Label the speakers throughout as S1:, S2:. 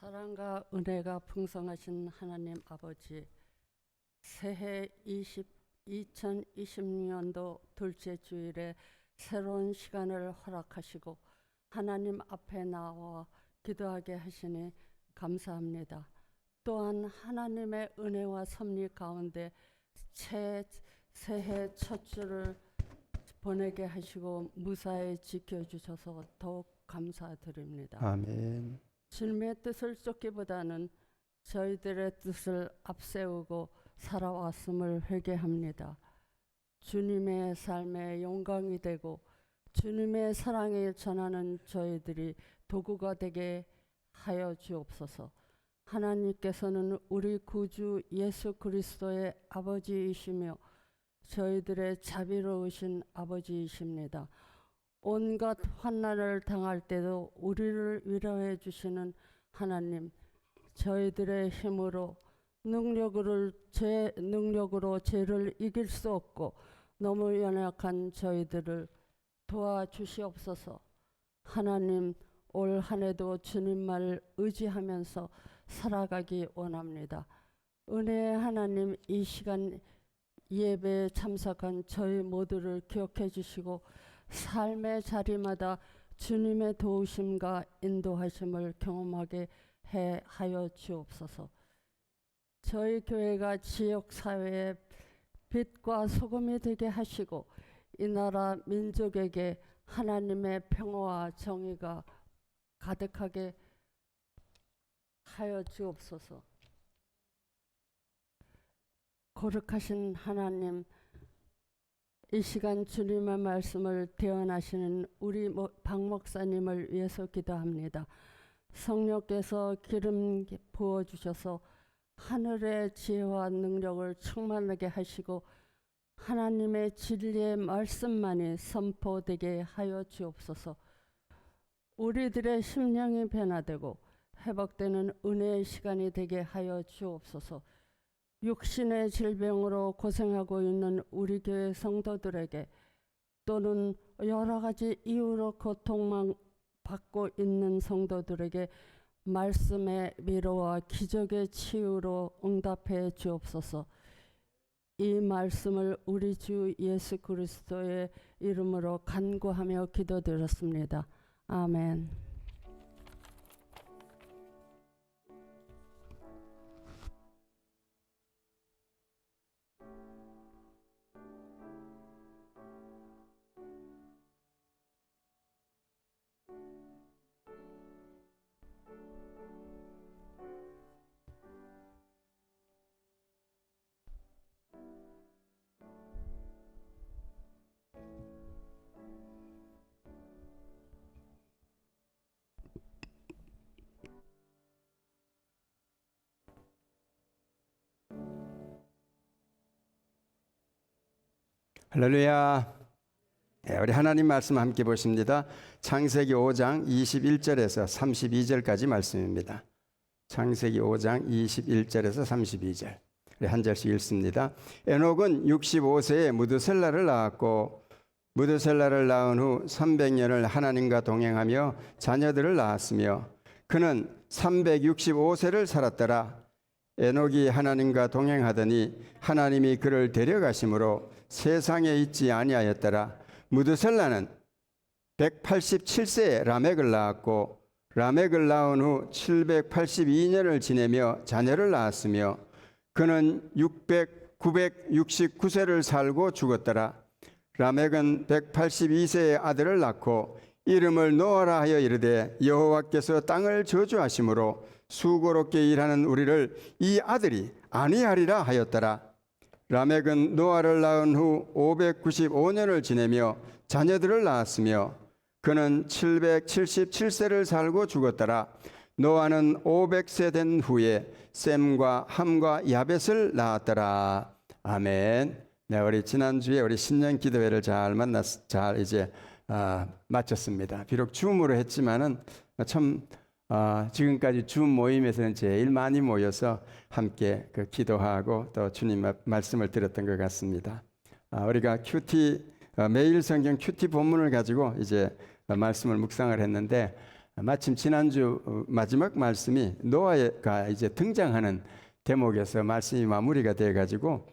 S1: 사랑과 은혜가 풍성하신 하나님 아버지, 새해 2026년도 둘째 주일에 새로운 시간을 허락하시고 하나님 앞에 나와 기도하게 하시니 감사합니다. 또한 하나님의 은혜와 섭리 가운데 새해 첫 주를 보내게 하시고 무사히 지켜주셔서 더욱 감사드립니다.
S2: 아멘.
S1: 주님의 뜻을 쫓기보다는 저희들의 뜻을 앞세우고 살아왔음을 회개합니다. 주님의 삶에 영광이 되고 주님의 사랑을 전하는 저희들이 도구가 되게 하여 주옵소서. 하나님께서는 우리 구주 예수 그리스도의 아버지이시며 저희들의 자비로우신 아버지이십니다. 온갖 환난을 당할 때도 우리를 위로해 주시는 하나님, 저희들의 힘으로 능력으로 죄를 이길 수 없고 너무 연약한 저희들을 도와주시옵소서. 하나님, 올 한 해도 주님만을 의지하면서 살아가기 원합니다. 은혜의 하나님, 이 시간 예배에 참석한 저희 모두를 기억해 주시고 삶의 자리마다 주님의 도우심과 인도하심을 경험하게 하여 주옵소서. 저희 교회가 지역사회의 빛과 소금이 되게 하시고 이 나라 민족에게 하나님의 평화와 정의가 가득하게 하여 주옵소서. 거룩하신 하나님, 이 시간 주님의 말씀을 대언하시는 우리 박 목사님을 위해서 기도합니다. 성령께서 기름 부어주셔서 하늘의 지혜와 능력을 충만하게 하시고 하나님의 진리의 말씀만이 선포되게 하여 주옵소서. 우리들의 심령이 변화되고 회복되는 은혜의 시간이 되게 하여 주옵소서. 육신의 질병으로 고생하고 있는 우리 교회 성도들에게 또는 여러 가지 이유로 고통만 받고 있는 성도들에게 말씀의 위로와 기적의 치유로 응답해 주옵소서. 이 말씀을 우리 주 예수 그리스도의 이름으로 간구하며 기도드렸습니다. 아멘.
S2: 할렐루야. 네, 우리 하나님 말씀 함께 보십니다. 창세기 5장 21절에서 32절까지 말씀입니다. 창세기 5장 21절에서 32절. 우리 한 절씩 읽습니다. 에녹은 65세에 무드셀라를 낳았고 무드셀라를 낳은 후 300년을 하나님과 동행하며 자녀들을 낳았으며 그는 365세를 살았더라. 에녹이 하나님과 동행하더니 하나님이 그를 데려가심으로 세상에 있지 아니하였더라. 무드셀라는 187세에 라멕을 낳았고 라멕을 낳은 후 782년을 지내며 자녀를 낳았으며 그는 969세를 살고 죽었더라. 라멕은 182세의 아들을 낳고 이름을 노아라 하여 이르되 여호와께서 땅을 저주하심으로 수고롭게 일하는 우리를 이 아들이 아니하리라 하였더라. 라멕은 노아를 낳은 후 595년을 지내며 자녀들을 낳았으며 그는 777세를 살고 죽었더라. 노아는 500세 된 후에 셈과 함과 야벳을 낳았더라. 아멘. 네, 우리 지난주에 우리 신년 기도회를 잘 마쳤습니다. 비록 줌으로 했지만은 참 지금까지 줌 모임에서는 제일 많이 모여서 함께 기도하고 또 주님 말씀을 들었던 것 같습니다. 우리가 매일 성경 큐티 본문을 가지고 이제 말씀을 묵상을 했는데 마침 지난주 마지막 말씀이 노아가 이제 등장하는 대목에서 말씀이 마무리가 돼가지고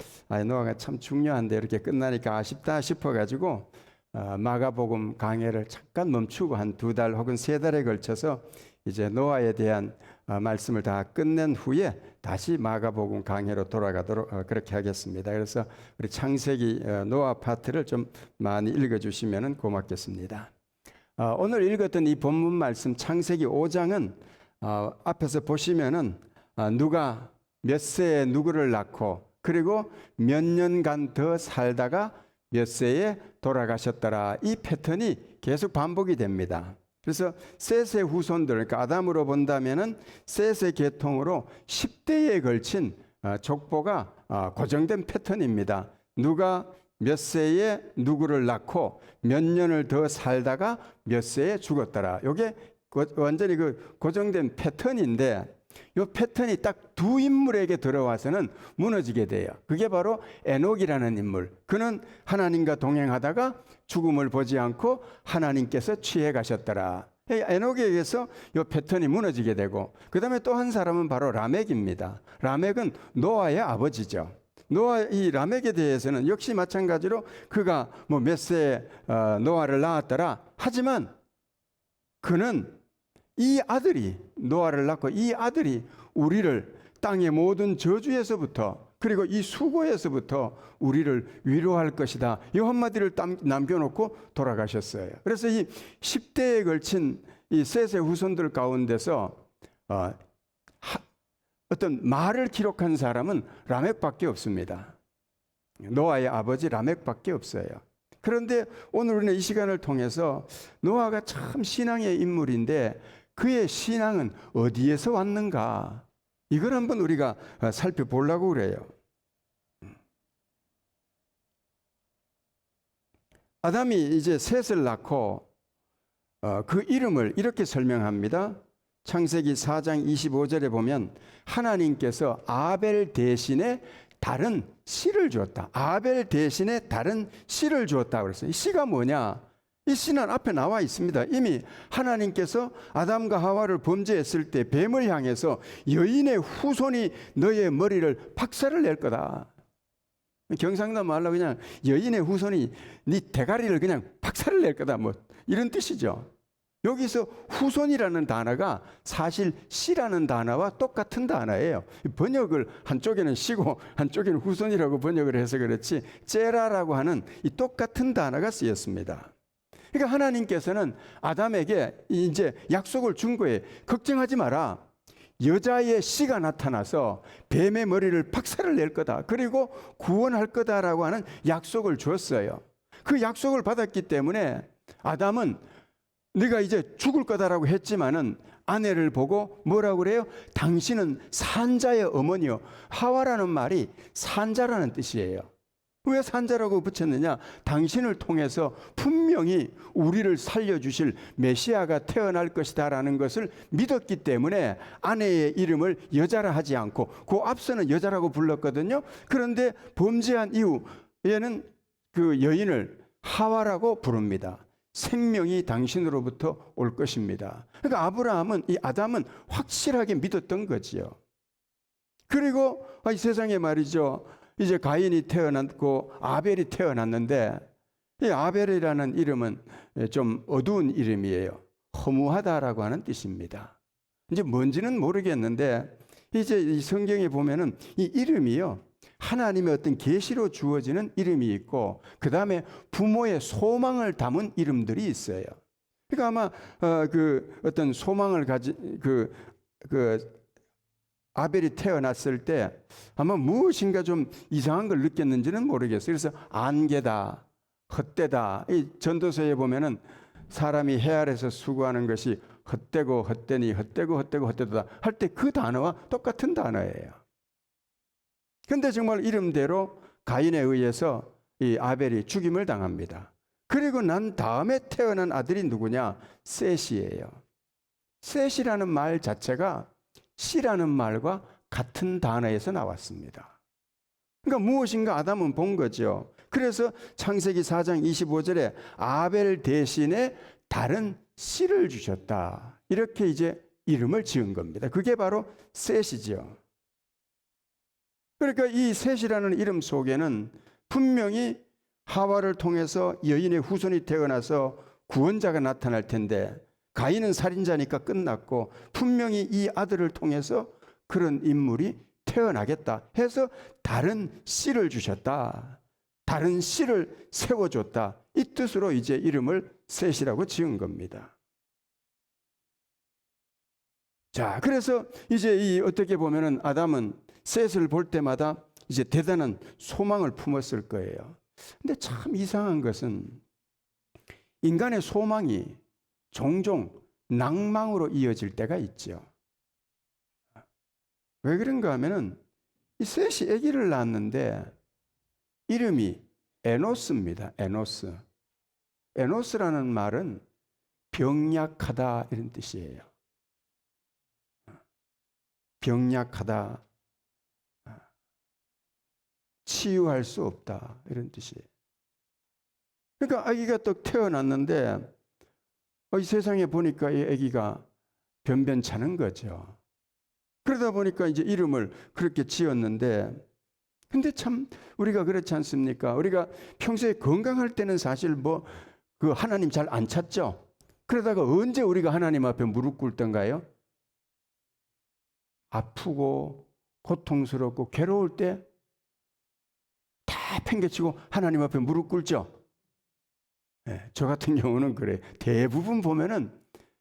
S2: 노아가 참 중요한데 이렇게 끝나니까 아쉽다 싶어가지고 마가복음 강해를 잠깐 멈추고 한 2달 혹은 3달에 걸쳐서 이제 노아에 대한 말씀을 다 끝낸 후에 다시 마가복음 강해로 돌아가도록 그렇게 하겠습니다. 그래서 우리 창세기 노아 파트를 좀 많이 읽어주시면 고맙겠습니다. 오늘 읽었던 이 본문 말씀 창세기 5장은 앞에서 보시면은 누가 몇 세에 누구를 낳고 그리고 몇 년간 더 살다가 몇 세에 돌아가셨더라. 이 패턴이 계속 반복이 됩니다. 그래서 셋의 후손들, 그러니까 아담으로 본다면은 셋의 계통으로 10대에 걸친 족보가 고정된 패턴입니다. 누가 몇 세에 누구를 낳고 몇 년을 더 살다가 몇 세에 죽었더라. 이게 완전히 그 고정된 패턴인데 이 패턴이 딱 2인물에게 들어와서는 무너지게 돼요. 그게 바로 에녹이라는 인물. 그는 하나님과 동행하다가 죽음을 보지 않고 하나님께서 취해 가셨더라. 에녹에 의해서 이 패턴이 무너지게 되고, 그 다음에 또 한 사람은 바로 라멕입니다. 라멕은 노아의 아버지죠. 이 라멕에 대해서는 역시 마찬가지로 그가 뭐 몇 세에 노아를 낳았더라. 하지만 그는 이 아들이 노아를 낳고 이 아들이 우리를 땅의 모든 저주에서부터 그리고 이 수고에서부터 우리를 위로할 것이다. 이 한마디를 남겨놓고 돌아가셨어요. 그래서 이 10대에 걸친 이 셋의 후손들 가운데서 어떤 말을 기록한 사람은 라멕밖에 없습니다. 노아의 아버지 라멕밖에 없어요. 그런데 오늘 우리는 이 시간을 통해서 노아가 참 신앙의 인물인데 그의 신앙은 어디에서 왔는가? 이걸 한번 우리가 살펴보려고 그래요. 아담이 이제 셋을 낳고 그 이름을 이렇게 설명합니다. 창세기 4장 25절에 보면 하나님께서 아벨 대신에 다른 씨를 주었다. 아벨 대신에 다른 씨를 주었다 그랬어요. 이 씨가 뭐냐? 이 씨는 앞에 나와 있습니다. 이미 하나님께서 아담과 하와를 범죄했을 때 뱀을 향해서 여인의 후손이 너의 머리를 박살을 낼 거다. 경상도 말로 그냥 여인의 후손이 네 대가리를 그냥 박살을 낼 거다. 뭐 이런 뜻이죠. 여기서 후손이라는 단어가 사실 씨라는 단어와 똑같은 단어예요. 번역을 한쪽에는 씨고 한쪽에는 후손이라고 번역을 해서 그렇지 제라라고 하는 이 똑같은 단어가 쓰였습니다. 그러니까 하나님께서는 아담에게 이제 약속을 준 거예요. 걱정하지 마라. 여자의 씨가 나타나서 뱀의 머리를 박살을 낼 거다. 그리고 구원할 거다라고 하는 약속을 줬어요. 그 약속을 받았기 때문에 아담은 네가 이제 죽을 거다라고 했지만은 아내를 보고 뭐라고 그래요? 당신은 산자의 어머니요. 하와라는 말이 산자라는 뜻이에요. 왜 산자라고 붙였느냐? 당신을 통해서 분명히 우리를 살려주실 메시아가 태어날 것이다 라는 것을 믿었기 때문에 아내의 이름을 여자라 하지 않고 그 앞서는 여자라고 불렀거든요. 그런데 범죄한 이후 얘는 그 여인을 하와라고 부릅니다. 생명이 당신으로부터 올 것입니다. 그러니까 이 아담은 확실하게 믿었던 거지요. 그리고 이 세상에 말이죠. 이제 가인이 태어났고 아벨이 태어났는데 이 아벨이라는 이름은 좀 어두운 이름이에요. 허무하다라고 하는 뜻입니다. 이제 뭔지는 모르겠는데 이제 이 성경에 보면은 이 이름이요. 하나님의 어떤 계시로 주어지는 이름이 있고 그 다음에 부모의 소망을 담은 이름들이 있어요. 그러니까 아마 그 어떤 소망을 가진 그 아벨이 태어났을 때 아마 무엇인가 좀 이상한 걸 느꼈는지는 모르겠어요. 그래서 안개다, 헛되다. 이 전도서에 보면은 사람이 해 아래서 수고하는 것이 헛되고 헛되니 헛되고 헛되고 헛되다 할 때 그 단어와 똑같은 단어예요. 그런데 정말 이름대로 가인에 의해서 이 아벨이 죽임을 당합니다. 그리고 난 다음에 태어난 아들이 누구냐? 셋이에요. 셋이라는 말 자체가 씨라는 말과 같은 단어에서 나왔습니다. 그러니까 무엇인가 아담은 본 거죠. 그래서 창세기 4장 25절에 아벨 대신에 다른 씨를 주셨다. 이렇게 이제 이름을 지은 겁니다. 그게 바로 셋이죠. 그러니까 이 셋이라는 이름 속에는 분명히 하와를 통해서 여인의 후손이 태어나서 구원자가 나타날 텐데, 가인은 살인자니까 끝났고 분명히 이 아들을 통해서 그런 인물이 태어나겠다 해서 다른 씨를 주셨다, 다른 씨를 세워줬다, 이 뜻으로 이제 이름을 셋이라고 지은 겁니다. 자, 그래서 이제 이 어떻게 보면은 아담은 셋을 볼 때마다 이제 대단한 소망을 품었을 거예요. 근데 참 이상한 것은 인간의 소망이 종종 낭망으로 이어질 때가 있죠. 왜 그런가 하면은 이 셋이 아기를 낳았는데 이름이 에노스입니다. 에노스. 에노스라는 말은 병약하다 이런 뜻이에요. 병약하다, 치유할 수 없다 이런 뜻이에요. 그러니까 아기가 또 태어났는데 이 세상에 보니까 이 아기가 변변찮은 거죠. 그러다 보니까 이제 이름을 그렇게 지었는데, 근데 참 우리가 그렇지 않습니까? 우리가 평소에 건강할 때는 사실 뭐 그 하나님 잘 안 찾죠. 그러다가 언제 우리가 하나님 앞에 무릎 꿇던가요? 아프고 고통스럽고 괴로울 때 다 팽개치고 하나님 앞에 무릎 꿇죠. 네, 저 같은 경우는 그래요. 대부분 보면은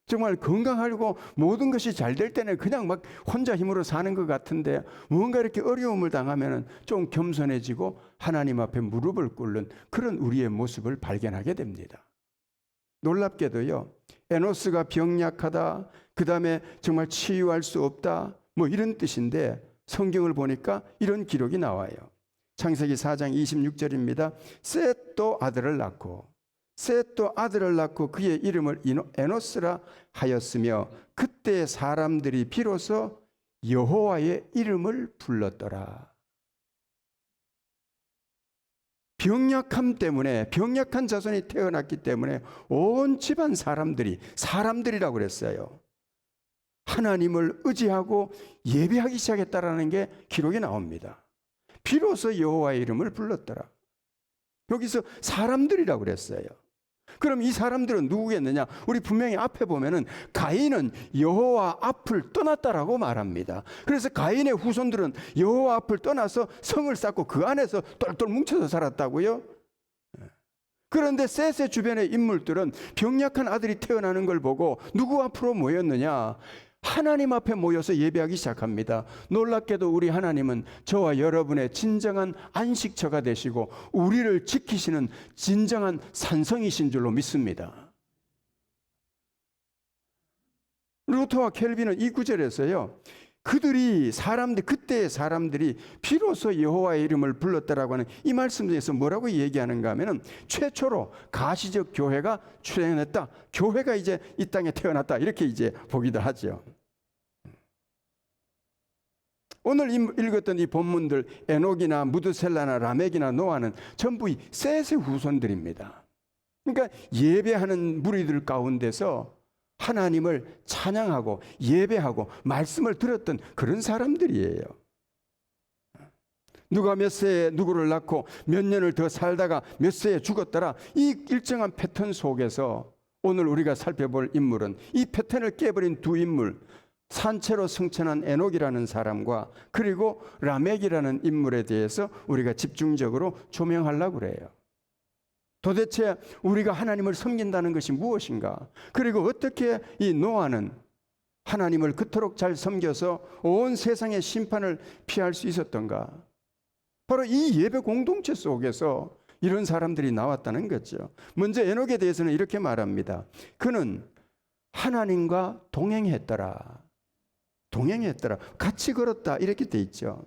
S2: 정말 건강하고 모든 것이 잘 될 때는 그냥 막 혼자 힘으로 사는 것 같은데, 뭔가 이렇게 어려움을 당하면은 좀 겸손해지고 하나님 앞에 무릎을 꿇는 그런 우리의 모습을 발견하게 됩니다. 놀랍게도요, 에노스가 병약하다, 그 다음에 정말 치유할 수 없다, 뭐 이런 뜻인데 성경을 보니까 이런 기록이 나와요. 창세기 4장 26절입니다. 셋도 아들을 낳고 셋도 아들을 낳고 그의 이름을 에노스라 하였으며 그때 사람들이 비로소 여호와의 이름을 불렀더라. 병약함 때문에, 병약한 자손이 태어났기 때문에 온 집안 사람들이라고 그랬어요. 하나님을 의지하고 예배하기 시작했다라는 게 기록이 나옵니다. 비로소 여호와의 이름을 불렀더라. 여기서 사람들이라고 그랬어요. 그럼 이 사람들은 누구겠느냐? 우리 분명히 앞에 보면은 가인은 여호와 앞을 떠났다라고 말합니다. 그래서 가인의 후손들은 여호와 앞을 떠나서 성을 쌓고 그 안에서 똘똘 뭉쳐서 살았다고요. 그런데 셋의 주변의 인물들은 병약한 아들이 태어나는 걸 보고 누구 앞으로 모였느냐? 하나님 앞에 모여서 예배하기 시작합니다. 놀랍게도 우리 하나님은 저와 여러분의 진정한 안식처가 되시고 우리를 지키시는 진정한 산성이신 줄로 믿습니다. 루터와 켈빈은 이 구절에서요, 그때의 사람들이 비로소 여호와의 이름을 불렀다라고 하는 이 말씀 중에서 뭐라고 얘기하는가 하면은 최초로 가시적 교회가 출현했다, 교회가 이제 이 땅에 태어났다, 이렇게 이제 보기도 하죠. 오늘 읽었던 이 본문들, 에녹이나 무드셀라나 라멕이나 노아는 전부 이 셋의 후손들입니다. 그러니까 예배하는 무리들 가운데서 하나님을 찬양하고 예배하고 말씀을 들었던 그런 사람들이에요. 누가 몇 세에 누구를 낳고 몇 년을 더 살다가 몇 세에 죽었더라, 이 일정한 패턴 속에서 오늘 우리가 살펴볼 인물은 이 패턴을 깨버린 두 인물, 산채로 승천한 에녹이라는 사람과 그리고 라멕이라는 인물에 대해서 우리가 집중적으로 조명하려고 그래요. 도대체 우리가 하나님을 섬긴다는 것이 무엇인가? 그리고 어떻게 이 노아는 하나님을 그토록 잘 섬겨서 온 세상의 심판을 피할 수 있었던가? 바로 이 예배 공동체 속에서 이런 사람들이 나왔다는 거죠. 먼저 에녹에 대해서는 이렇게 말합니다. 그는 하나님과 동행했더라. 같이 걸었다, 이렇게 돼 있죠.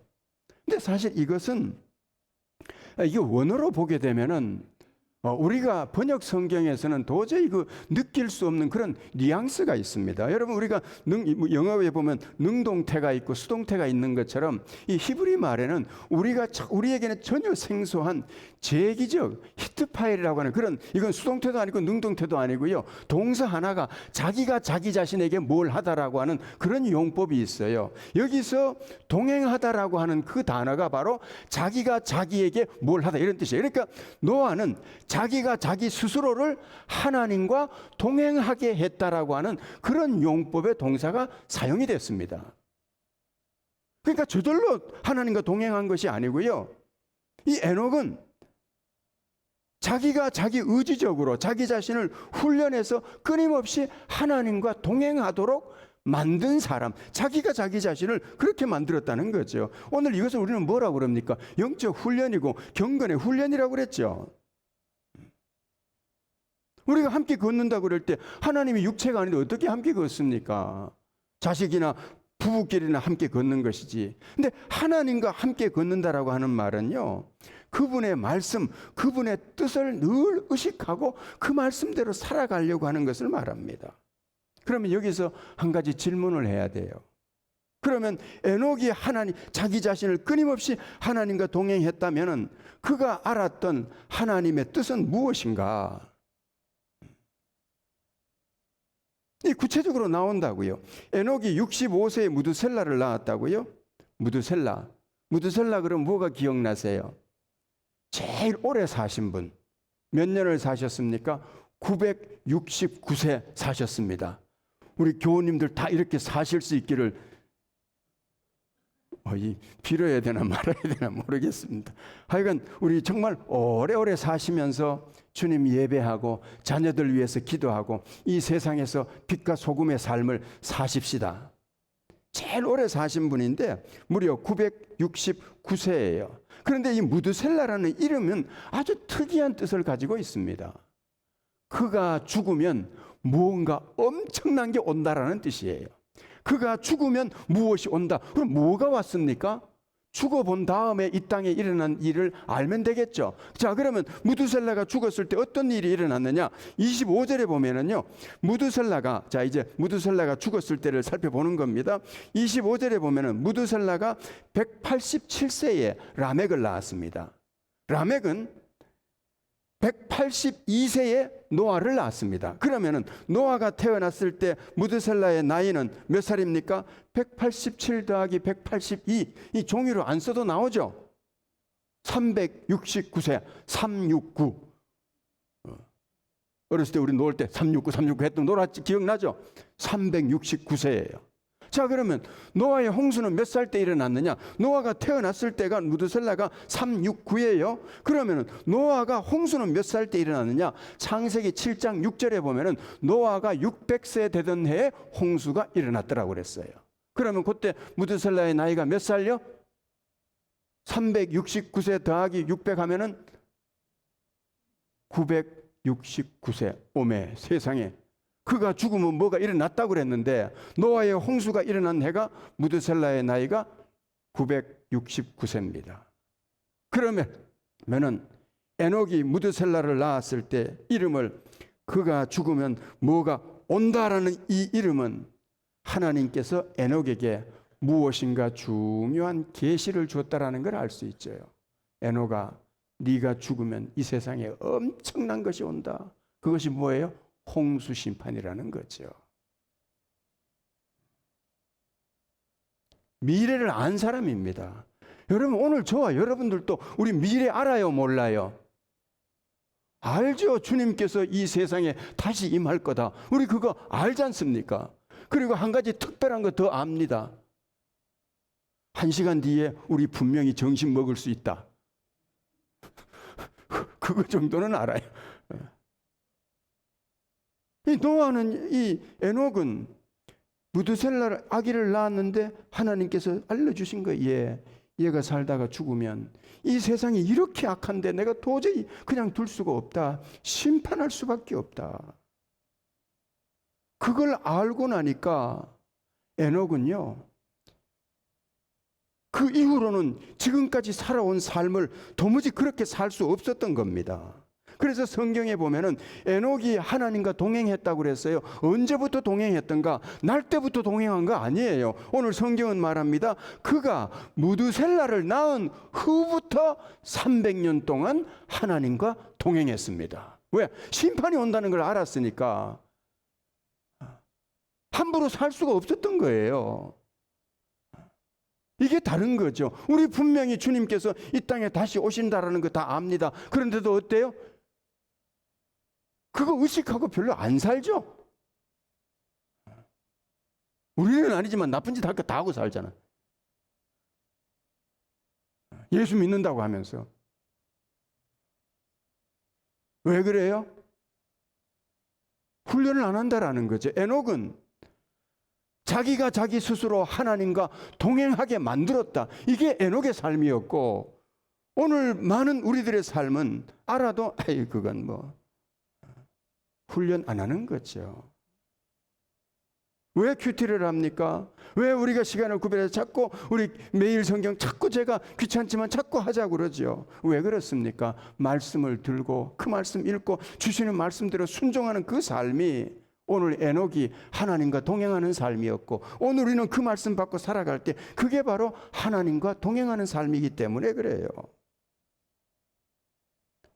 S2: 근데 사실 이것은, 이게 원어로 보게 되면은 우리가 번역 성경에서는 도저히 느낄 수 없는 그런 뉘앙스가 있습니다. 여러분, 우리가 영어에 보면 능동태가 있고 수동태가 있는 것처럼 이 히브리 말에는 우리에게는 전혀 생소한 재기적 히트 파일이라고 하는 그런, 이건 수동태도 아니고 능동태도 아니고요, 동사 하나가 자기가 자기 자신에게 뭘 하다라고 하는 그런 용법이 있어요. 여기서 동행하다라고 하는 그 단어가 바로 자기가 자기에게 뭘 하다 이런 뜻이에요. 그러니까 노아는 자기가 자기 스스로를 하나님과 동행하게 했다라고 하는 그런 용법의 동사가 사용이 됐습니다. 그러니까 저절로 하나님과 동행한 것이 아니고요, 이 에녹은 자기가 자기 의지적으로 자기 자신을 훈련해서 끊임없이 하나님과 동행하도록 만든 사람, 자기가 자기 자신을 그렇게 만들었다는 거죠. 오늘 이것을 우리는 뭐라고 그럽니까? 영적 훈련이고 경건의 훈련이라고 그랬죠. 우리가 함께 걷는다고 그럴 때 하나님이 육체가 아닌데 어떻게 함께 걷습니까? 자식이나 부부끼리나 함께 걷는 것이지. 근데 하나님과 함께 걷는다라고 하는 말은요, 그분의 말씀, 그분의 뜻을 늘 의식하고 그 말씀대로 살아가려고 하는 것을 말합니다. 그러면 여기서 한 가지 질문을 해야 돼요. 그러면 에녹이 자기 자신을 끊임없이 하나님과 동행했다면 그가 알았던 하나님의 뜻은 무엇인가? 이 구체적으로 나온다고요. 에녹이 65세에 무드셀라를 낳았다고요? 무드셀라 그럼 뭐가 기억나세요? 제일 오래 사신 분. 몇 년을 사셨습니까? 969세 사셨습니다. 우리 교우님들 다 이렇게 사실 수 있기를 빌어야 되나 말아야 되나 모르겠습니다. 하여간 우리 정말 오래오래 사시면서 주님 예배하고 자녀들 위해서 기도하고 이 세상에서 빛과 소금의 삶을 사십시다. 제일 오래 사신 분인데 무려 969세예요. 그런데 이 무드셀라라는 이름은 아주 특이한 뜻을 가지고 있습니다. 그가 죽으면 무언가 엄청난 게 온다라는 뜻이에요. 그가 죽으면 무엇이 온다. 그럼 뭐가 왔습니까? 죽어본 다음에 이 땅에 일어난 일을 알면 되겠죠. 자, 그러면 무드셀라가 죽었을 때 어떤 일이 일어났느냐? 25절에 보면은요, 무드셀라가 죽었을 때를 살펴보는 겁니다. 25절에 보면은 무드셀라가 187세에 라멕을 낳았습니다. 라멕은 182세에 노아를 낳았습니다. 그러면은 노아가 태어났을 때 무드셀라의 나이는 몇 살입니까? 187 더하기 182. 이 종이로 안 써도 나오죠. 369세, 369. 어렸을 때 우리 놀 때 369 했던 놀았지, 기억나죠? 369세예요. 자, 그러면 노아의 홍수는 몇 살 때 일어났느냐? 노아가 태어났을 때가 무드셀라가 369예요. 그러면 노아가 홍수는 몇 살 때 일어났느냐? 창세기 7장 6절에 보면은 노아가 600세 되던 해에 홍수가 일어났더라고 그랬어요. 그러면 그때 무드셀라의 나이가 몇 살요? 369세 더하기 600 하면은 969세. 오메 세상에. 그가 죽으면 뭐가 일어났다고 그랬는데 노아의 홍수가 일어난 해가 무드셀라의 나이가 969세입니다. 그러면은 에녹이 무드셀라를 낳았을 때 이름을 그가 죽으면 뭐가 온다라는 이 이름은 하나님께서 에녹에게 무엇인가 중요한 계시를 줬다라는 걸 알 수 있죠. 에녹아, 네가 죽으면 이 세상에 엄청난 것이 온다. 그것이 뭐예요? 홍수 심판이라는 거죠. 미래를 안 사람입니다. 여러분, 오늘 저와 여러분들도 우리 미래 알아요, 몰라요? 알죠. 주님께서 이 세상에 다시 임할 거다. 우리 그거 알지 않습니까? 그리고 한 가지 특별한 거 더 압니다. 1시간 뒤에 우리 분명히 점심 먹을 수 있다. 그거 정도는 알아요. 이 노아는, 이 에녹은 무드셀라 아기를 낳았는데 하나님께서 알려주신 거예요. 얘가 살다가 죽으면 이 세상이 이렇게 악한데 내가 도저히 그냥 둘 수가 없다. 심판할 수밖에 없다. 그걸 알고 나니까 에녹은요, 그 이후로는 지금까지 살아온 삶을 도무지 그렇게 살 수 없었던 겁니다. 그래서 그래서 성경에 보면은 에녹이 하나님과 동행했다고 그랬어요. 언제부터 동행했던가? 날 때부터 동행한 거 아니에요. 오늘 성경은 말합니다. 그가 무두셀라를 낳은 후부터 300년 동안 하나님과 동행했습니다. 왜? 심판이 온다는 걸 알았으니까. 함부로 살 수가 없었던 거예요. 이게 다른 거죠. 우리 분명히 주님께서 이 땅에 다시 오신다라는 거 다 압니다. 그런데도 어때요? 그거 의식하고 별로 안 살죠? 우리는 아니지만 나쁜 짓 할 거 다 하고 살잖아. 예수 믿는다고 하면서. 왜 그래요? 훈련을 안 한다라는 거죠. 에녹은 자기가 자기 스스로 하나님과 동행하게 만들었다. 이게 에녹의 삶이었고, 오늘 많은 우리들의 삶은 알아도 에이 그건 뭐 훈련 안 하는 거죠. 왜 큐티를 합니까? 왜 우리가 시간을 구별해서 자꾸 우리 매일 성경 자꾸 제가 귀찮지만 자꾸 하자고 그러죠. 왜 그렇습니까? 말씀을 들고 그 말씀 읽고 주시는 말씀대로 순종하는 그 삶이 오늘 에녹이 하나님과 동행하는 삶이었고, 오늘 우리는 그 말씀 받고 살아갈 때 그게 바로 하나님과 동행하는 삶이기 때문에 그래요.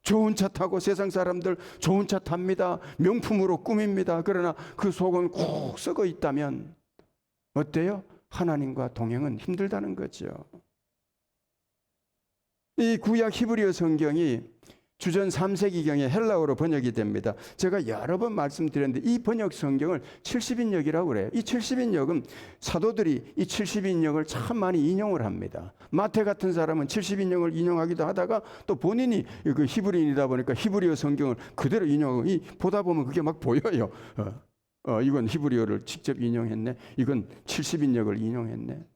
S2: 좋은 차 타고 세상 사람들 좋은 차 탑니다. 명품으로 꾸밉니다. 그러나 그 속은 꼭 썩어 있다면 어때요? 하나님과 동행은 힘들다는 거죠. 이 구약 히브리어 성경이 주전 3세기경에 헬라어로 번역이 됩니다. 제가 여러 번 말씀드렸는데 이 번역 성경을 70인역이라고 그래요. 이 70인역은 사도들이 이 70인역을 참 많이 인용을 합니다. 마태 같은 사람은 70인역을 인용하기도 하다가 또 본인이 그 히브리인이다 보니까 히브리어 성경을 그대로 인용하고, 이 보다 보면 그게 막 보여요. 이건 히브리어를 직접 인용했네. 이건 70인역을 인용했네.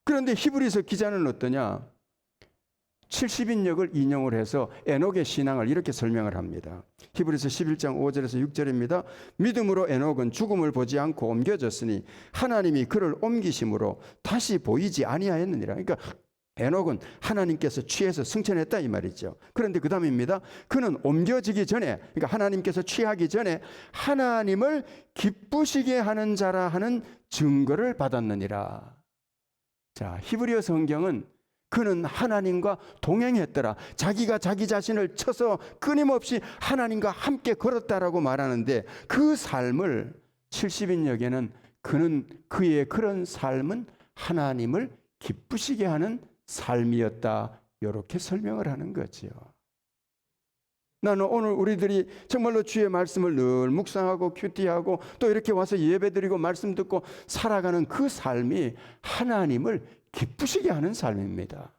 S2: 그런데 히브리서 기자는 어떠냐? 70인역을 인용을 해서 에녹의 신앙을 이렇게 설명을 합니다. 히브리서 11장 5절에서 6절입니다. 믿음으로 에녹은 죽음을 보지 않고 옮겨졌으니 하나님이 그를 옮기심으로 다시 보이지 아니하였느니라. 그러니까 에녹은 하나님께서 취해서 승천했다 이 말이죠. 그런데 그 다음입니다. 그는 옮겨지기 전에, 그러니까 하나님께서 취하기 전에 하나님을 기쁘시게 하는 자라 하는 증거를 받았느니라. 자, 히브리어 성경은 그는 하나님과 동행했더라. 자기가 자기 자신을 쳐서 끊임없이 하나님과 함께 걸었다라고 말하는데, 그 삶을 70인역에는 그는 그의 그런 삶은 하나님을 기쁘시게 하는 삶이었다. 이렇게 설명을 하는 거지요. 나는 오늘 우리들이 정말로 주의 말씀을 늘 묵상하고 큐티하고 또 이렇게 와서 예배드리고 말씀 듣고 살아가는 그 삶이 하나님을 기쁘시게 하는 삶입니다.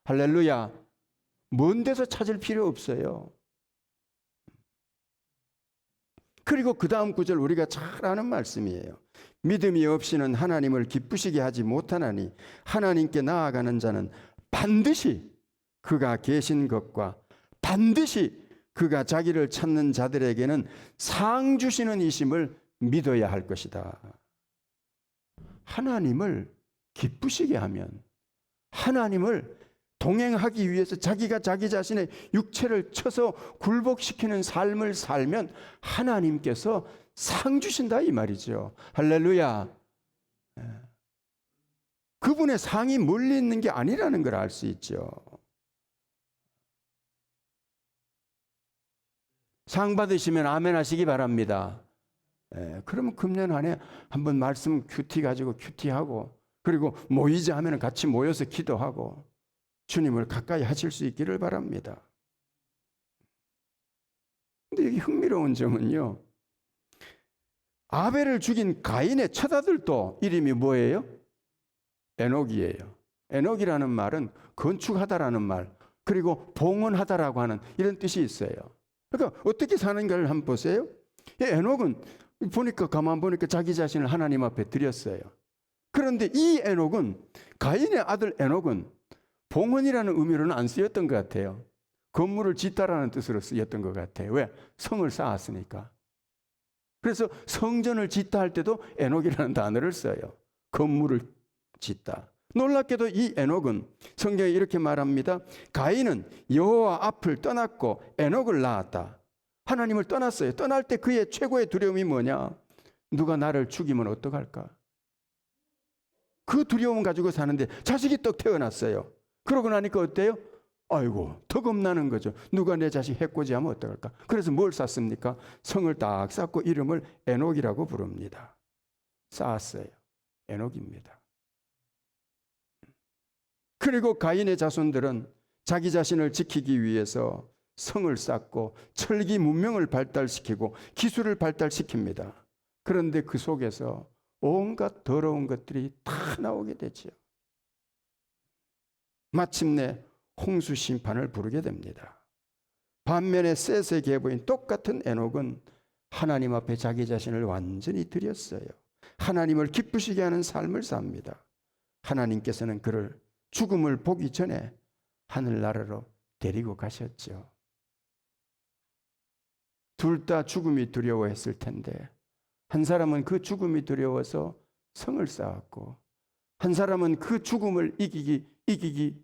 S2: 할렐루야. 먼 데서 찾을 필요 없어요. 그리고 그 다음 구절 우리가 잘 아는 말씀이에요. 믿음이 없이는 하나님을 기쁘시게 하지 못하나니 하나님께 나아가는 자는 반드시 그가 계신 것과 반드시 그가 자기를 찾는 자들에게는 상 주시는 이심을 믿어야 할 것이다. 하나님을 기쁘시게 하면, 하나님을 동행하기 위해서 자기가 자기 자신의 육체를 쳐서 굴복시키는 삶을 살면 하나님께서 상 주신다 이 말이죠. 할렐루야. 그분의 상이 멀리 있는 게 아니라는 걸 알 수 있죠. 상 받으시면 아멘 하시기 바랍니다. 그러면 금년 한 해 한번 말씀 큐티 가지고 큐티하고, 그리고 모이자 하면 같이 모여서 기도하고 주님을 가까이 하실 수 있기를 바랍니다. 근데 여기 흥미로운 점은요, 아벨을 죽인 가인의 첫 아들도 이름이 뭐예요? 에녹이에요. 에녹이라는 말은 건축하다라는 말, 그리고 봉헌하다라고 하는 이런 뜻이 있어요. 그러니까 어떻게 사는가를 한번 보세요. 에녹은 보니까 가만 보니까 자기 자신을 하나님 앞에 드렸어요. 그런데 이 에녹은, 가인의 아들 에녹은 봉헌이라는 의미로는 안 쓰였던 것 같아요. 건물을 짓다라는 뜻으로 쓰였던 것 같아요. 왜? 성을 쌓았으니까. 그래서 성전을 짓다 할 때도 에녹이라는 단어를 써요. 건물을 짓다. 놀랍게도 이 에녹은 성경에 이렇게 말합니다. 가인은 여호와 앞을 떠났고 에녹을 낳았다. 하나님을 떠났어요. 떠날 때 그의 최고의 두려움이 뭐냐? 누가 나를 죽이면 어떡할까? 그 두려움 가지고 사는데 자식이 떡 태어났어요. 그러고 나니까 어때요? 아이고, 더 겁나는 거죠. 누가 내 자식 해코지하면 어떡할까? 그래서 뭘 쌓습니까? 성을 딱 쌓고 이름을 에녹이라고 부릅니다. 쌓았어요. 에녹입니다. 그리고 가인의 자손들은 자기 자신을 지키기 위해서 성을 쌓고 철기 문명을 발달시키고 기술을 발달시킵니다. 그런데 그 속에서 온갖 더러운 것들이 다 나오게 되죠. 마침내 홍수 심판을 부르게 됩니다. 반면에 셋의 계보인 똑같은 에녹은 하나님 앞에 자기 자신을 완전히 드렸어요. 하나님을 기쁘시게 하는 삶을 삽니다. 하나님께서는 그를 죽음을 보기 전에 하늘나라로 데리고 가셨죠. 둘 다 죽음이 두려워했을 텐데 한 사람은 그 죽음이 두려워서 성을 쌓았고 한 사람은 그 죽음을 이기기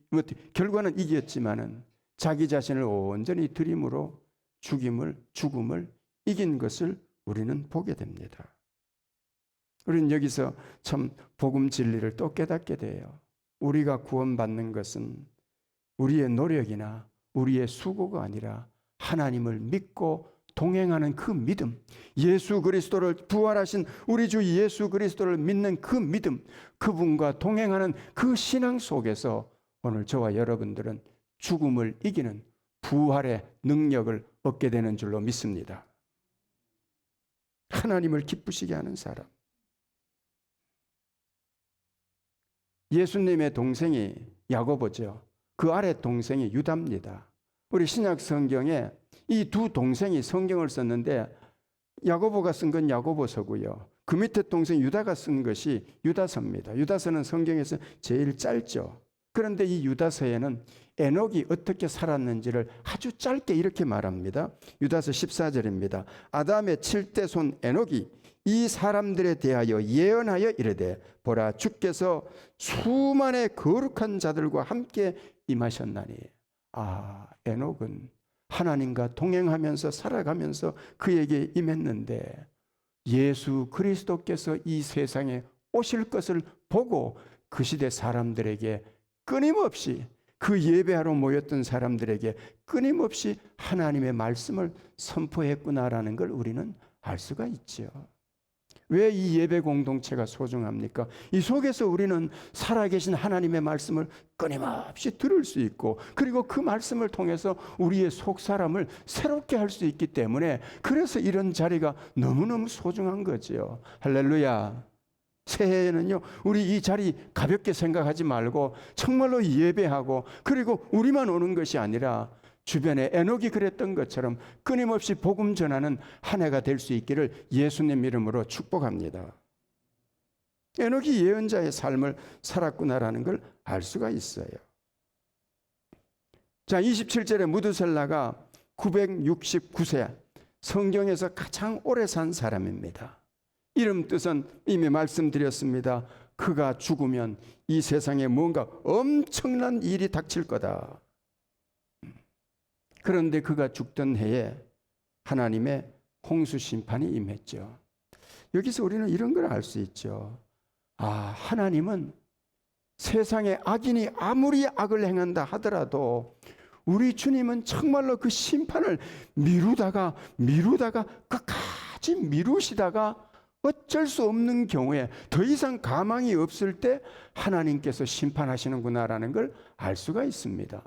S2: 결과는 이겼지만은 자기 자신을 온전히 드림으로 죽음을 이긴 것을 우리는 보게 됩니다. 우리는 여기서 참 복음 진리를 또 깨닫게 돼요. 우리가 구원받는 것은 우리의 노력이나 우리의 수고가 아니라 하나님을 믿고 동행하는 그 믿음, 예수 그리스도를 부활하신 우리 주 예수 그리스도를 믿는 그 믿음, 그분과 동행하는 그 신앙 속에서 오늘 저와 여러분들은 죽음을 이기는 부활의 능력을 얻게 되는 줄로 믿습니다. 하나님을 기쁘시게 하는 사람. 예수님의 동생이 야고보죠. 그 아래 동생이 유다입니다. 우리 신약 성경에 이 두 동생이 성경을 썼는데 야고보가 쓴 건 야고보서고요. 그 밑에 동생 유다가 쓴 것이 유다서입니다. 유다서는 성경에서 제일 짧죠. 그런데 이 유다서에는 에녹이 어떻게 살았는지를 아주 짧게 이렇게 말합니다. 유다서 14절입니다. 아담의 7대 손 에녹이 이 사람들에 대하여 예언하여 이르되 보라 주께서 수만의 거룩한 자들과 함께 임하셨나니. 에녹은 하나님과 동행하면서 살아가면서 그에게 임했는데 예수 그리스도께서 이 세상에 오실 것을 보고 그 시대 사람들에게 끊임없이 그 예배하러 모였던 사람들에게 끊임없이 하나님의 말씀을 선포했구나라는 걸 우리는 알 수가 있죠. 왜 이 예배 공동체가 소중합니까? 이 속에서 우리는 살아계신 하나님의 말씀을 끊임없이 들을 수 있고 그리고 그 말씀을 통해서 우리의 속사람을 새롭게 할 수 있기 때문에 그래서 이런 자리가 너무너무 소중한 거죠. 할렐루야. 새해에는요 우리 이 자리 가볍게 생각하지 말고 정말로 예배하고 그리고 우리만 오는 것이 아니라 주변에 에녹이 그랬던 것처럼 끊임없이 복음 전하는 한 해가 될 수 있기를 예수님 이름으로 축복합니다. 에녹이 예언자의 삶을 살았구나라는 걸 알 수가 있어요. 자, 27절에 무드셀라가 969세 성경에서 가장 오래 산 사람입니다. 이름 뜻은 이미 말씀드렸습니다. 그가 죽으면 이 세상에 뭔가 엄청난 일이 닥칠 거다. 그런데 그가 죽던 해에 하나님의 홍수 심판이 임했죠. 여기서 우리는 이런 걸 알 수 있죠. 하나님은 세상에 악인이 아무리 악을 행한다 하더라도 우리 주님은 정말로 그 심판을 미루다가 끝까지 미루시다가 어쩔 수 없는 경우에 더 이상 가망이 없을 때 하나님께서 심판하시는구나라는 걸 알 수가 있습니다.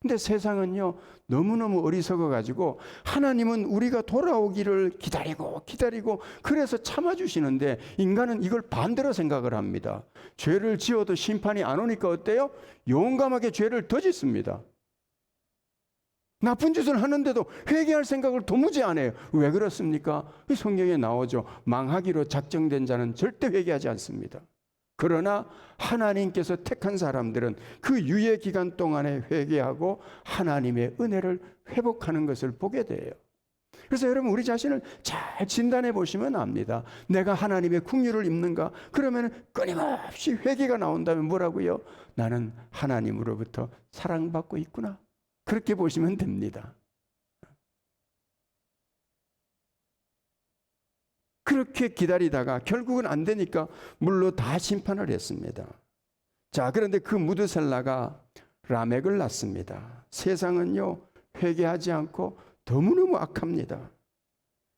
S2: 근데 세상은요 너무너무 어리석어 가지고 하나님은 우리가 돌아오기를 기다리고 그래서 참아주시는데 인간은 이걸 반대로 생각을 합니다. 죄를 지어도 심판이 안 오니까 어때요? 용감하게 죄를 더 짓습니다. 나쁜 짓을 하는데도 회개할 생각을 도무지 안 해요. 왜 그렇습니까? 성경에 나오죠. 망하기로 작정된 자는 절대 회개하지 않습니다. 그러나 하나님께서 택한 사람들은 그 유예 기간 동안에 회개하고 하나님의 은혜를 회복하는 것을 보게 돼요. 그래서 여러분 우리 자신을 잘 진단해 보시면 압니다. 내가 하나님의 긍휼을 입는가? 그러면 끊임없이 회개가 나온다면 뭐라고요? 나는 하나님으로부터 사랑받고 있구나. 그렇게 보시면 됩니다. 그렇게 기다리다가 결국은 안 되니까 물로 다 심판을 했습니다. 자, 그런데 그 무드셀라가 라멕을 낳습니다. 세상은요, 회개하지 않고 너무너무 악합니다.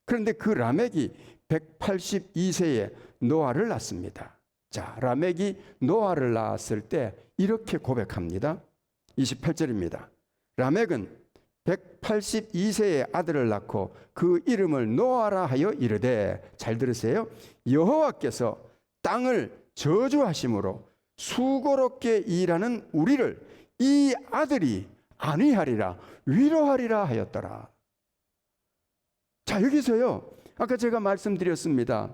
S2: 그런데 그 라멕이 182세에 노아를 낳습니다. 자, 라멕이 노아를 낳았을 때 이렇게 고백합니다. 28절입니다. 라멕은 182세의 아들을 낳고 그 이름을 노아라 하여 이르되, 잘 들으세요. 여호와께서 땅을 저주하심으로 수고롭게 일하는 우리를 이 아들이 안위하리라 위로하리라 하였더라. 자, 여기서요, 아까 제가 말씀드렸습니다.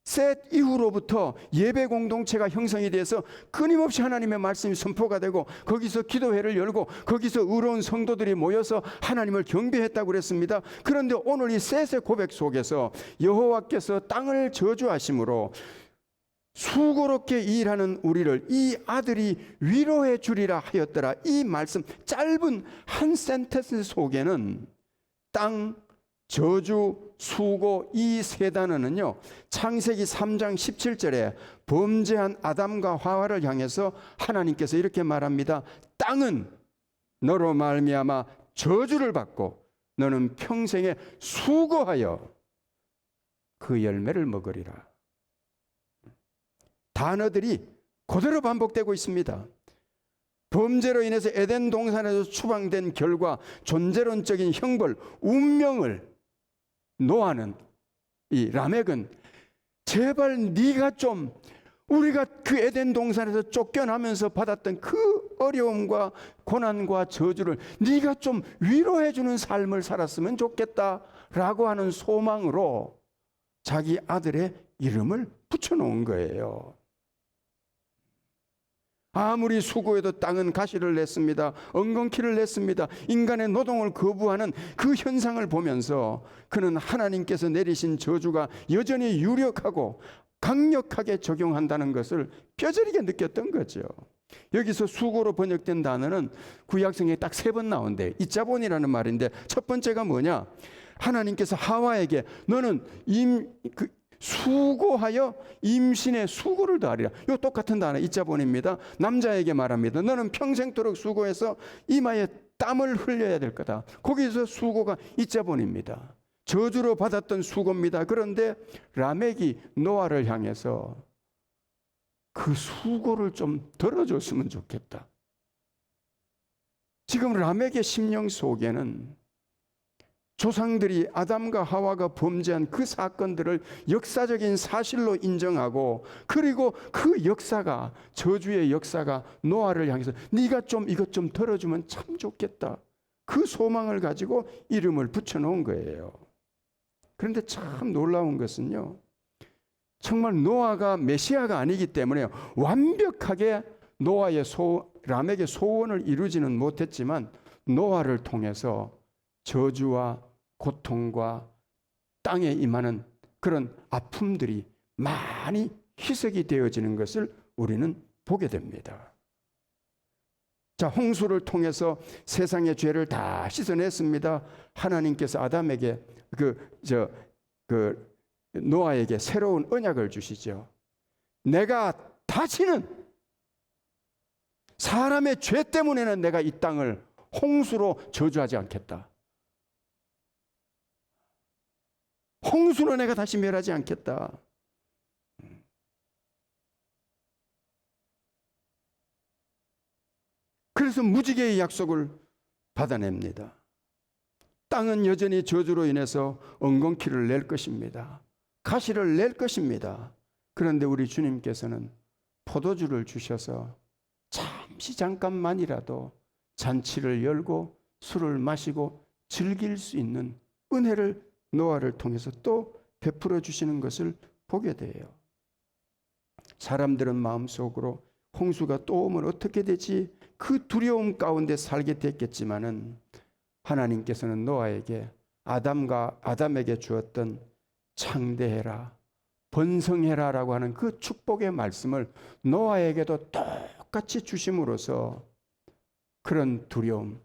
S2: 셋 이후로부터 예배 공동체가 형성이 돼서 끊임없이 하나님의 말씀이 선포가 되고, 거기서 기도회를 열고 거기서 의로운 성도들이 모여서 하나님을 경배했다고 그랬습니다. 그런데 오늘 이 셋의 고백 속에서 여호와께서 땅을 저주하심으로 수고롭게 일하는 우리를 이 아들이 위로해 주리라 하였더라. 이 말씀, 짧은 한 센텐스 속에는 땅, 저주, 수고, 이 세 단어는요, 창세기 3장 17절에 범죄한 아담과 하와를 향해서 하나님께서 이렇게 말합니다. 땅은 너로 말미암아 저주를 받고 너는 평생에 수고하여 그 열매를 먹으리라. 단어들이 그대로 반복되고 있습니다. 범죄로 인해서 에덴 동산에서 추방된 결과 존재론적인 형벌, 운명을 노아는, 이 라멕은 제발 네가 좀 우리가 그 에덴 동산에서 쫓겨나면서 받았던 그 어려움과 고난과 저주를 네가 좀 위로해 주는 삶을 살았으면 좋겠다라고 하는 소망으로 자기 아들의 이름을 붙여놓은 거예요. 아무리 수고해도 땅은 가시를 냈습니다. 엉겅퀴를 냈습니다. 인간의 노동을 거부하는 그 현상을 보면서 그는 하나님께서 내리신 저주가 여전히 유력하고 강력하게 적용한다는 것을 뼈저리게 느꼈던 거죠. 여기서 수고로 번역된 단어는 구약성에 딱 3번 나온대요. 이자본이라는 말인데, 첫 번째가 뭐냐? 하나님께서 하와에게 너는 수고하여 임신의 수고를 더하리라. 이 똑같은 단어 이자본입니다. 남자에게 말합니다. 너는 평생도록 수고해서 이마에 땀을 흘려야 될 거다. 거기서 수고가 이자본입니다. 저주로 받았던 수고입니다. 그런데 라멕이 노아를 향해서 그 수고를 좀 덜어줬으면 좋겠다. 지금 라멕의 심령 속에는 조상들이 아담과 하와가 범죄한 그 사건들을 역사적인 사실로 인정하고, 그리고 그 역사가, 저주의 역사가 노아를 향해서 네가 좀 이것 좀 덜어주면 참 좋겠다, 그 소망을 가지고 이름을 붙여놓은 거예요. 그런데 참 놀라운 것은요, 정말 노아가 메시아가 아니기 때문에 완벽하게 라멕의 소원을 이루지는 못했지만 노아를 통해서 저주와 고통과 땅에 임하는 그런 아픔들이 많이 희석이 되어지는 것을 우리는 보게 됩니다. 자, 홍수를 통해서 세상의 죄를 다 씻어냈습니다. 하나님께서 아담에게 노아에게 새로운 언약을 주시죠. 내가 다시는 사람의 죄 때문에는 내가 이 땅을 홍수로 저주하지 않겠다. 홍수로 내가 다시 멸하지 않겠다. 그래서 무지개의 약속을 받아냅니다. 땅은 여전히 저주로 인해서 엉겅퀴를 낼 것입니다. 가시를 낼 것입니다. 그런데 우리 주님께서는 포도주를 주셔서 잠깐만이라도 잔치를 열고 술을 마시고 즐길 수 있는 은혜를 노아를 통해서 또 베풀어 주시는 것을 보게 돼요. 사람들은 마음속으로 홍수가 또 오면 어떻게 되지? 그 두려움 가운데 살게 됐겠지만은 하나님께서는 노아에게 아담에게 주었던 창대해라, 번성해라라고 하는 그 축복의 말씀을 노아에게도 똑같이 주심으로써 그런 두려움,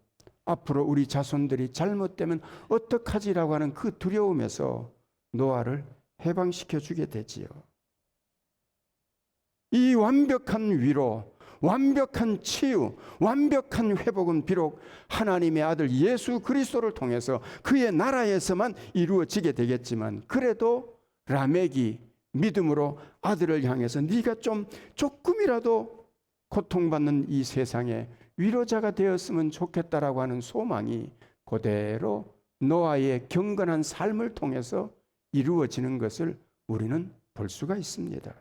S2: 앞으로 우리 자손들이 잘못되면 어떡하지라고 하는 그 두려움에서 노아를 해방시켜 주게 되지요. 이 완벽한 위로, 완벽한 치유, 완벽한 회복은 비록 하나님의 아들 예수 그리스도를 통해서 그의 나라에서만 이루어지게 되겠지만, 그래도 라멕이 믿음으로 아들을 향해서 네가 조금이라도 고통받는 이 세상에 위로자가 되었으면 좋겠다라고 하는 소망이 그대로 노아의 경건한 삶을 통해서 이루어지는 것을 우리는 볼 수가 있습니다.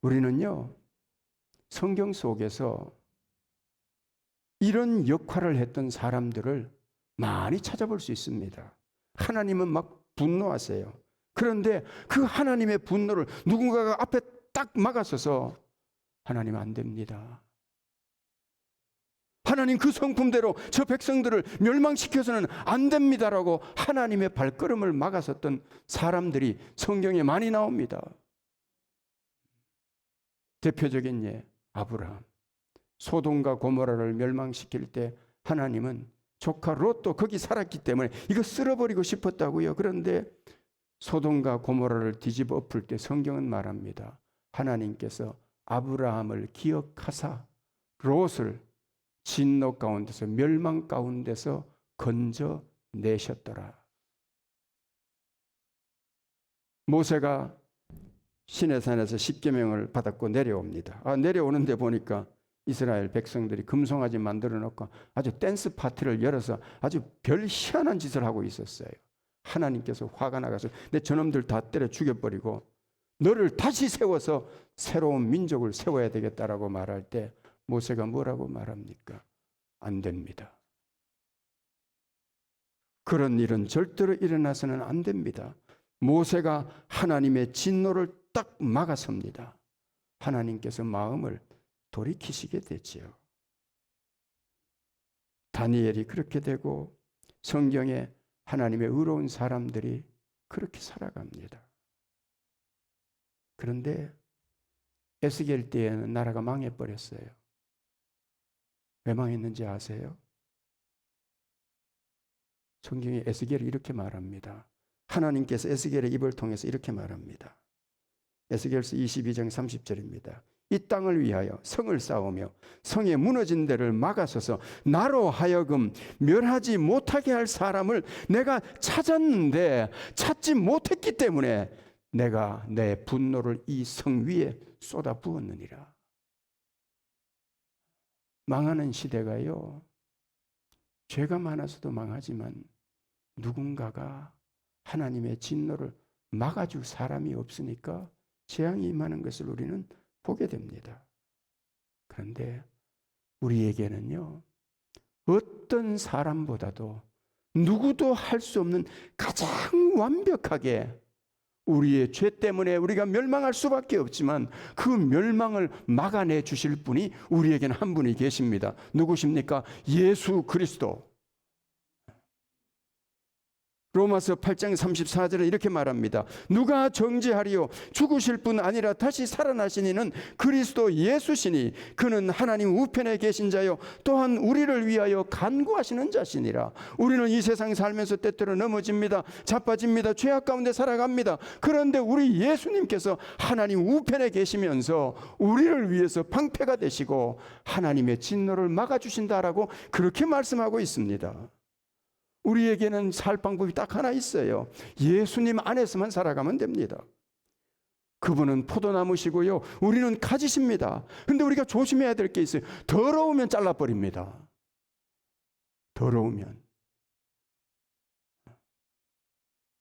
S2: 우리는요, 성경 속에서 이런 역할을 했던 사람들을 많이 찾아볼 수 있습니다. 하나님은 막 분노하세요. 그런데 그 하나님의 분노를 누군가가 앞에 딱 막아서서 하나님 안 됩니다, 하나님 그 성품대로 저 백성들을 멸망시켜서는 안 됩니다라고 하나님의 발걸음을 막아섰던 사람들이 성경에 많이 나옵니다. 대표적인 예, 아브라함. 소돔과 고모라를 멸망시킬 때 하나님은 조카 롯도 거기 살았기 때문에 이거 쓸어버리고 싶었다고요. 그런데 소돔과 고모라를 뒤집어 엎을 때 성경은 말합니다. 하나님께서 아브라함을 기억하사 롯을 진노 가운데서, 멸망 가운데서 건져내셨더라. 모세가 시내산에서 십계명을 받았고 내려옵니다. 내려오는데 보니까 이스라엘 백성들이 금송아지 만들어 놓고 아주 댄스 파티를 열어서 아주 별 희한한 짓을 하고 있었어요. 하나님께서 화가 나가서 내 저놈들 다 때려 죽여버리고 너를 다시 세워서 새로운 민족을 세워야 되겠다라고 말할 때 모세가 뭐라고 말합니까? 안 됩니다. 그런 일은 절대로 일어나서는 안 됩니다. 모세가 하나님의 진노를 딱 막아섭니다. 하나님께서 마음을 돌이키시게 되지요. 다니엘이 그렇게 되고 성경에 하나님의 의로운 사람들이 그렇게 살아갑니다. 그런데 에스겔 때에는 나라가 망해버렸어요. 왜 망했는지 아세요? 성경에 에스겔이 이렇게 말합니다. 하나님께서 에스겔의 입을 통해서 이렇게 말합니다. 에스겔서 22장 30절입니다. 이 땅을 위하여 성을 쌓으며 성에 무너진 데를 막아서서 나로 하여금 멸하지 못하게 할 사람을 내가 찾았는데 찾지 못했기 때문에 내가 내 분노를 이 성 위에 쏟아 부었느니라. 망하는 시대가요, 죄가 많아서도 망하지만 누군가가 하나님의 진노를 막아줄 사람이 없으니까 재앙이 임하는 것을 우리는 보게 됩니다. 그런데 우리에게는요, 어떤 사람보다도 누구도 할 수 없는 가장 완벽하게 우리의 죄 때문에 우리가 멸망할 수밖에 없지만 그 멸망을 막아내 주실 분이 우리에게는 한 분이 계십니다. 누구십니까? 예수 그리스도. 로마서 8장 34절에 이렇게 말합니다. 누가 정죄하리요? 죽으실 뿐 아니라 다시 살아나신 이는 그리스도 예수시니 그는 하나님 우편에 계신 자요 또한 우리를 위하여 간구하시는 자시니라. 우리는 이 세상 살면서 때때로 넘어집니다. 자빠집니다. 죄악 가운데 살아갑니다. 그런데 우리 예수님께서 하나님 우편에 계시면서 우리를 위해서 방패가 되시고 하나님의 진노를 막아주신다라고 그렇게 말씀하고 있습니다. 우리에게는 살 방법이 딱 하나 있어요. 예수님 안에서만 살아가면 됩니다. 그분은 포도나무시고요, 우리는 가지십니다. 그런데 우리가 조심해야 될 게 있어요. 더러우면 잘라버립니다. 더러우면.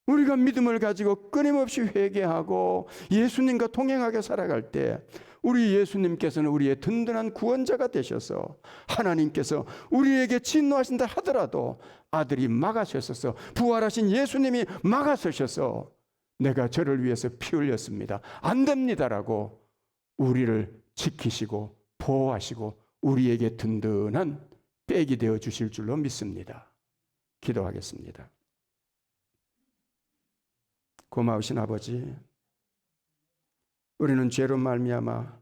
S2: 우리가 믿음을 가지고 끊임없이 회개하고 예수님과 동행하게 살아갈 때 우리 예수님께서는 우리의 든든한 구원자가 되셔서 하나님께서 우리에게 진노하신다 하더라도 아들이 막아서셔서 부활하신 예수님이 막아서셔서 내가 저를 위해서 피 흘렸습니다, 안 됩니다라고 우리를 지키시고 보호하시고 우리에게 든든한 백이 되어 주실 줄로 믿습니다. 기도하겠습니다. 고마우신 아버지, 우리는 죄로 말미암아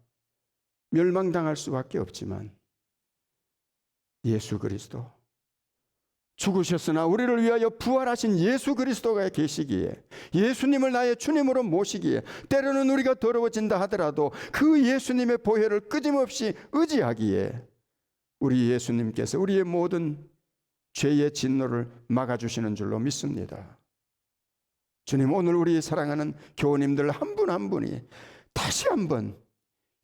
S2: 멸망당할 수밖에 없지만 예수 그리스도, 죽으셨으나 우리를 위하여 부활하신 예수 그리스도가 계시기에, 예수님을 나의 주님으로 모시기에, 때로는 우리가 더러워진다 하더라도 그 예수님의 보혈을 끊임없이 의지하기에 우리 예수님께서 우리의 모든 죄의 진노를 막아주시는 줄로 믿습니다. 주님, 오늘 우리 사랑하는 교우님들 한 분 한 분이 다시 한번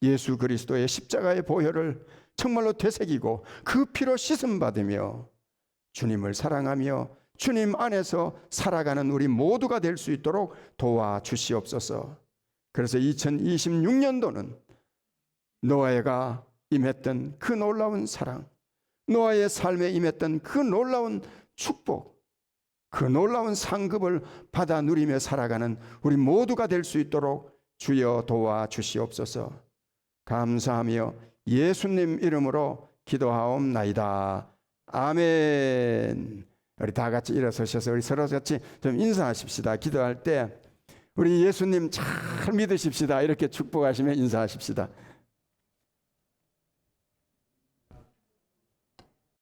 S2: 예수 그리스도의 십자가의 보혈을 정말로 되새기고 그 피로 씻음 받으며 주님을 사랑하며 주님 안에서 살아가는 우리 모두가 될 수 있도록 도와주시옵소서. 그래서 2026년도는 노아가 임했던 그 놀라운 사랑, 노아의 삶에 임했던 그 놀라운 축복, 그 놀라운 상급을 받아 누리며 살아가는 우리 모두가 될 수 있도록 주여 도와주시옵소서. 감사하며 예수님 이름으로 기도하옵나이다. 아멘. 우리 다 같이 일어서셔서 우리 서로 같이 좀 인사하십시다. 기도할 때 우리 예수님 잘 믿으십시다. 이렇게 축복하시며 인사하십시다.